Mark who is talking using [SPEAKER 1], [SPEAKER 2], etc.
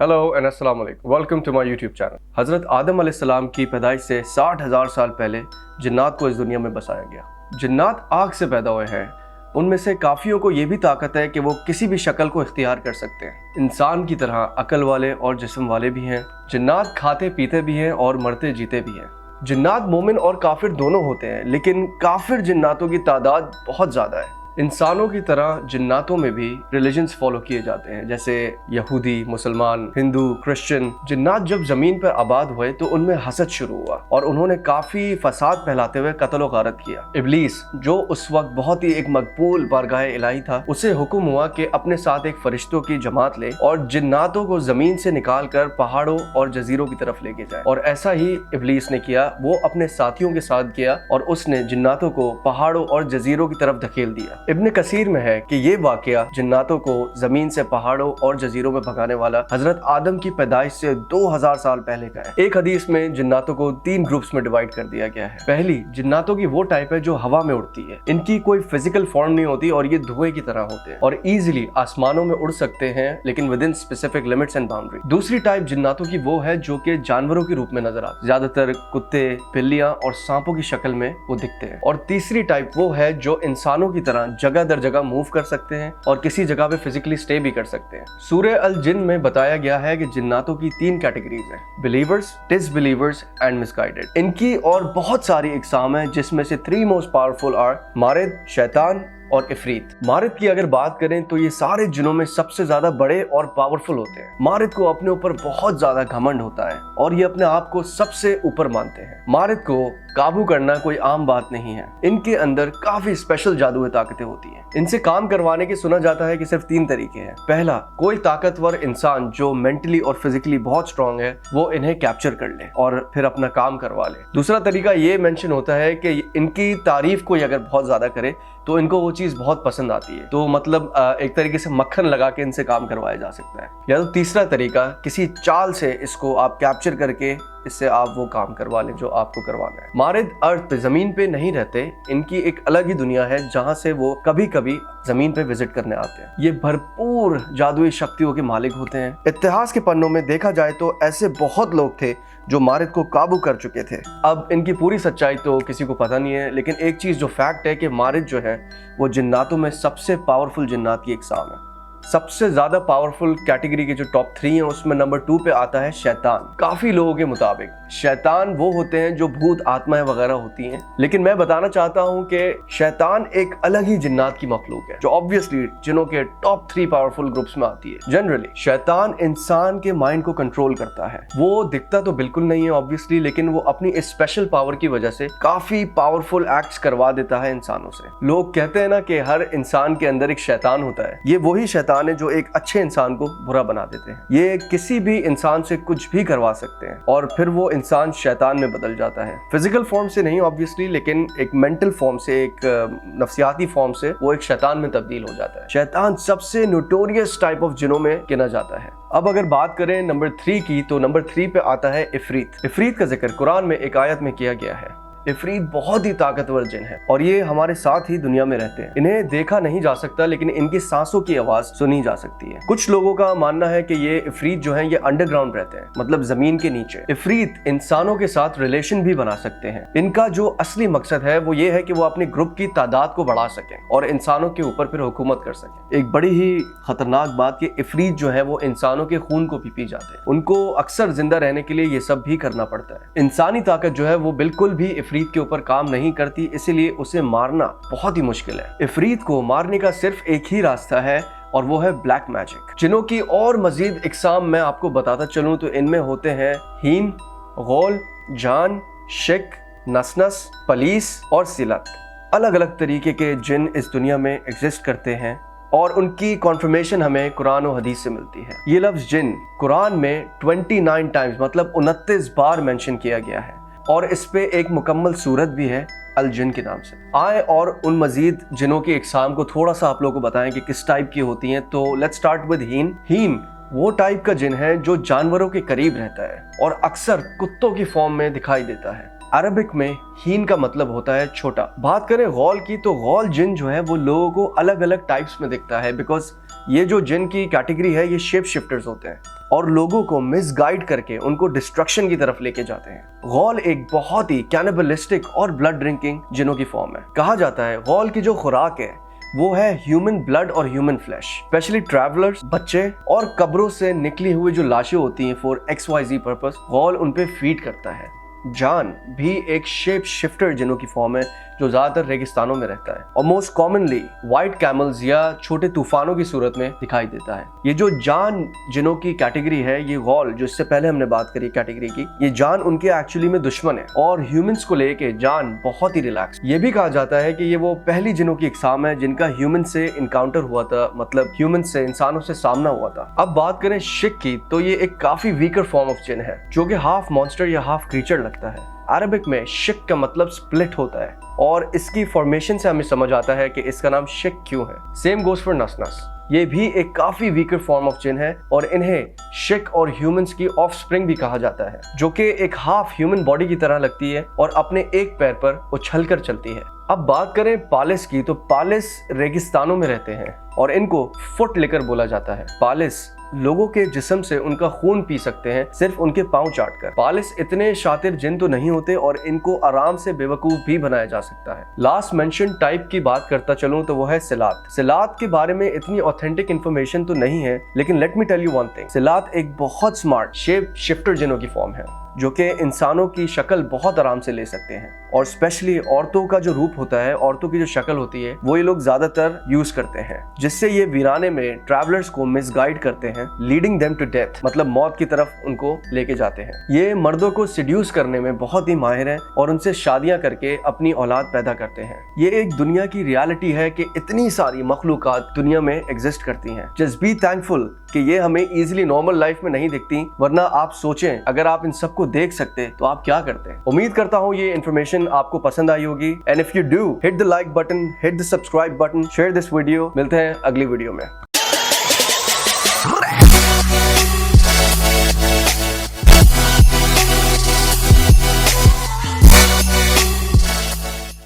[SPEAKER 1] Hello and अस्सलाम वालेकुम, welcome to my YouTube channel. हज़रत आदम अलैहिस्सलाम की पैदाइश से 60,000 साल पहले जिन्नात को इस दुनिया में बसाया गया। जिन्नात आग से पैदा हुए हैं। उनमें से काफ़ियों को ये भी ताकत है कि वो किसी भी शक्ल को इख्तियार कर सकते हैं। इंसान की तरह अकल वाले और जिस्म वाले भी हैं। जिन्नात खाते पीते भी हैं और मरते जीते भी हैं। जिन्नात मोमिन और काफिर दोनों होते हैं, लेकिन काफिर जिन्नातों की तादाद बहुत ज़्यादा है। इंसानों की तरह जिन्नातों में भी रिलीजन्स फॉलो किए जाते हैं, जैसे यहूदी, मुसलमान, हिंदू, क्रिश्चियन। जिन्नात जब जमीन पर आबाद हुए तो उनमें हसद शुरू हुआ और उन्होंने काफी फसाद फैलाते हुए कत्ल व गारत किया। इब्लीस, जो उस वक्त बहुत ही एक मकबूल बारगाह इलाही था, उसे हुक्म हुआ कि अपने साथ एक फरिश्तों की जमात ले और जिन्नातों को जमीन से निकाल कर पहाड़ों और जजीरों की तरफ लेके जाए। और ऐसा ही इब्लीस ने किया। वो अपने साथियों के साथ किया और उसने जिन्नातों को पहाड़ों और जजीरों की तरफ धकेल दिया। इब्न कसीर में है कि ये वाकया जिन्नातों को जमीन से पहाड़ों और जजीरों में भगाने वाला हजरत आदम की पैदाइश से 2000 साल पहले का है। एक हदीस में जिन्नातों को 3 ग्रुप्स में डिवाइड कर दिया गया है। पहली, जिन्नातों की वो टाइप है जो हवा में उड़ती है। इनकी कोई फिजिकल फॉर्म नहीं होती और ये धुएं की तरह होते हैं और इजीली आसमानों में उड़ सकते हैं, लेकिन with in specific limits and boundary. दूसरी टाइप जिन्नातों की वो है जो कि जानवरों के रूप में नजर आते, ज्यादातर कुत्ते, बिल्लियां और सांपों की शक्ल में वो दिखते हैं। और तीसरी टाइप वो है जो इंसानों की तरह जगह दर जगह मूव कर सकते हैं और किसी जगह पे फिजिकली स्टे भी कर सकते हैं। सूरह अल जिन में बताया गया है कि जिन्नातों की 3 कैटेगरीज हैं: बिलीवर्स, डिसबिलीवर्स एंड मिसगाइडेड। इनकी और बहुत सारी इकसाम है, जिसमें से 3 मोस्ट पावरफुल आर मारिद, शैतान और इफरीत। मारिद की अगर बात करें तो ये सारे जिनों में सबसे ज्यादा बड़े और पावरफुल होते हैं। मारिद को अपने ऊपर बहुत ज्यादा घमंड होता है और ये अपने आप को सबसे ऊपर मानते हैं। मारिद को काबू करना कोई आम बात नहीं है। इनके अंदर काफी स्पेशल जादुई ताकतें होती हैं। इनसे काम करवाने की सुना जाता है कि सिर्फ 3 तरीके हैं। पहला, कोई ताकतवर इंसान जो मेंटली और फिजिकली बहुत स्ट्रांग है वो इन्हें कैप्चर कर ले और फिर अपना काम करवा ले। दूसरा तरीका ये मेंशन होता है कि इनकी तारीफ कोई अगर बहुत ज्यादा करे तो इनको वो चीज बहुत पसंद आती है, तो मतलब एक तरीके से मक्खन लगा के इनसे काम करवाया जा सकता है। या तो तीसरा तरीका, किसी चाल से इसको आप कैप्चर करके इससे आप वो काम करवा लें जो आपको करवाना है। मारिद अर्थ जमीन पे नहीं रहते। इनकी एक अलग ही दुनिया है जहां से वो कभी कभी जमीन पे विजिट करने आते हैं। ये भरपूर जादुई शक्तियों के मालिक होते हैं। इतिहास के पन्नों में देखा जाए तो ऐसे बहुत लोग थे जो मारिद को काबू कर चुके थे। अब इनकी पूरी सच्चाई तो किसी को पता नहीं है, लेकिन एक चीज जो फैक्ट है कि मारिद जो है वो जिन्नातों में सबसे पावरफुल जिन्नात की इकसाम है। सबसे ज्यादा पावरफुल कैटेगरी के जो टॉप 3 हैं उसमें नंबर 2 पे आता है शैतान। काफी लोगों के मुताबिक शैतान वो होते हैं जो भूत आत्माएं वगैरह होती हैं, लेकिन मैं बताना चाहता हूं कि शैतान एक अलग ही जिन्नात की मखलूक है जो ऑब्वियसली जिन्हों के टॉप 3 पावरफुल ग्रुप्स में आती है। जनरली शैतान इंसान के माइंड को कंट्रोल करता है। वो दिखता तो बिल्कुल नहीं है ऑब्वियसली, लेकिन वो अपनी इस स्पेशल पावर की वजह से काफी पावरफुल एक्ट्स करवा देता है इंसानों से। लोग कहते हैं ना कि हर इंसान के अंदर एक शैतान होता है। ये वही शैतान है जो एक अच्छे इंसान को बुरा बना देते हैं। ये किसी भी इंसान से कुछ भी करवा सकते हैं और फिर वो इंसान शैतान में बदल जाता है। फिजिकल फॉर्म से नहीं ऑब्वियसली, लेकिन एक मेंटल फॉर्म से, एक नफ्सियाती फॉर्म से वो एक शैतान में तब्दील हो जाता है। शैतान सबसे नोटोरियस टाइप ऑफ जिनों में गिना जाता है। अब अगर बात करें नंबर 3 की, तो नंबर 3 पे आता है इफरीत। इफरीत का जिक्र कुरान में एक आयत में किया गया है। इफरीत बहुत ही ताकतवर जिन है और ये हमारे साथ ही दुनिया में रहते हैं। इन्हें देखा नहीं जा सकता, लेकिन इनकी सांसों की आवाज सुनी जा सकती है। कुछ लोगों का मानना है कि ये इफरीत जो है ये अंडरग्राउंड रहते हैं, मतलब जमीन के नीचे। इफरीत इंसानों के साथ रिलेशन भी बना सकते हैं। इनका जो असली मकसद है वो ये है कि वो अपनी ग्रुप की तादाद को बढ़ा सकें और इंसानों के ऊपर फिर हुकूमत कर सकें। एक बड़ी ही खतरनाक बात कि इफरीत जो है वो इंसानों के खून को भी पी जाते हैं। उनको अक्सर जिंदा रहने के लिए ये सब भी करना पड़ता है। इंसानी ताकत जो है वो बिल्कुल भी इफरीत के ऊपर काम नहीं करती, इसीलिए उसे मारना बहुत ही मुश्किल है। इफरीत को मारने का सिर्फ एक ही रास्ता है और वो है ब्लैक मैजिक। जिनों की और मजीद इकसाम मैं आपको बताता चलूं तो इनमें होते हैं हीन, गौल, जान, शिक, नसनस, पलीस और सिलत। अलग अलग तरीके के जिन इस दुनिया में एग्जिस्ट करते हैं और उनकी कॉन्फर्मेशन हमें कुरान और हदीस से मिलती है। ये लफ्ज जिन कुरान में 29 टाइम्स मतलब 29 बार मेंशन किया गया है और इस पे एक मुकम्मल सूरत भी है अल जिन के नाम से। आए और उन मजीद जिनों की इकसाम को थोड़ा सा आप लोगों को बताएं कि किस टाइप की होती हैं। तो लेट्स स्टार्ट विद हीन। हीन वो टाइप का जिन है जो जानवरों के करीब रहता है और अक्सर कुत्तों की फॉर्म में दिखाई देता है। अरबिक में हीन का मतलब होता है छोटा। बात करें गौल की, तो गौल जिन जो है वो लोगों को अलग अलग टाइप्स में दिखता है, बिकॉज ये जो जिन की कैटेगरी है ये शेप शिफ्टर्स होते हैं और लोगों को मिसगाइड करके उनको डिस्ट्रक्शन की तरफ लेके जाते हैं। गौल एक बहुत ही कैनिबलिस्टिक और ब्लड ड्रिंकिंग जिनों की फॉर्म है। कहा जाता है गौल की जो खुराक है वो है ह्यूमन ब्लड और ह्यूमन फ्लैश। स्पेशली ट्रैवलर्स, बच्चे और कब्रों से निकली हुई जो लाशें होती हैं फॉर XYZ पर्पस, गौल उन पे फीड करता है। जान भी एक शेप शिफ्टर जिनों की फॉर्म है जो ज्यादातर रेगिस्तानों में रहता है और मोस्ट कॉमनली व्हाइट कैमल्स या छोटे तूफानों की सूरत में दिखाई देता है। ये जो जान जिनों की कैटेगरी है, ये गौल जो इससे पहले हमने बात करी कैटेगरी की, ये जान उनके एक्चुअली में दुश्मन है और ह्यूमंस को लेके जान बहुत ही रिलैक्स। ये भी कहा जाता है कि ये वो पहली जिनों की इकसाम है जिनका ह्यूमन से इनकाउंटर हुआ था, मतलब ह्यूमन से, इंसानों से सामना हुआ था। अब बात करें शिक की, तो ये एक काफी वीकर फॉर्म ऑफ जिन है जो कि हाफ मॉन्स्टर या हाफ क्रीचर लगता है। अरबिक में शिक का मतलब स्प्लिट होता है और इसकी फॉर्मेशन से हमें समझ आता है कि इसका नाम शिक क्यों है। सेम गोज फॉर नसनस, ये भी एक काफी वीकर फॉर्म ऑफ जिन है और इन्हें शिक और ह्यूमंस की ऑफस्प्रिंग भी कहा जाता है, जो कि एक हाफ ह्यूमन बॉडी की तरह लगती है और अपने एक पैर पर उछलकर चलती है। अब बात करें पालिस की, तो पालिस रेगिस्तानों में रहते हैं और इनको फुट लिकर बोला जाता है। पालिस लोगों के जिस्म से उनका खून पी सकते हैं सिर्फ उनके पांव चाटकर। पालिस इतने शातिर जिन तो नहीं होते और इनको आराम से बेवकूफ भी बनाया जा सकता है। लास्ट मेंशन टाइप की बात करता चलूं तो वो है सिलात। सिलात के बारे में इतनी ऑथेंटिक इन्फॉर्मेशन तो नहीं है, लेकिन let me tell you one thing, सिलात एक बहुत स्मार्ट शेप शिफ्टर जिनों की फॉर्म है जो कि इंसानों की शक्ल बहुत आराम से ले सकते हैं और स्पेशली औरतों का जो रूप होता है, औरतों की जो शक्ल होती है, वो ये लोग ज्यादातर यूज करते हैं, जिससे ये वीराने में ट्रैवलर्स को मिसगाइड करते हैं, लीडिंग देम टू डेथ, मतलब मौत की तरफ उनको लेके जाते हैं। ये मर्दों को सिड्यूस करने में बहुत ही माहिर हैं और उनसे शादियां करके अपनी औलाद पैदा करते हैं। ये एक दुनिया की रियलिटी है कि इतनी सारी मखलूकात दुनिया में एग्जिस्ट करती हैं। जस्ट बी थैंकफुल कि ये हमें इजीली नॉर्मल लाइफ में नहीं दिखती, वरना आप सोचें अगर आप इन सबको देख सकते तो आप क्या करते। उम्मीद करता हूँ ये इन्फॉर्मेशन आपको पसंद आई होगी and if you do, hit the like button, hit the subscribe button, share this video. मिलते हैं अगली वीडियो में।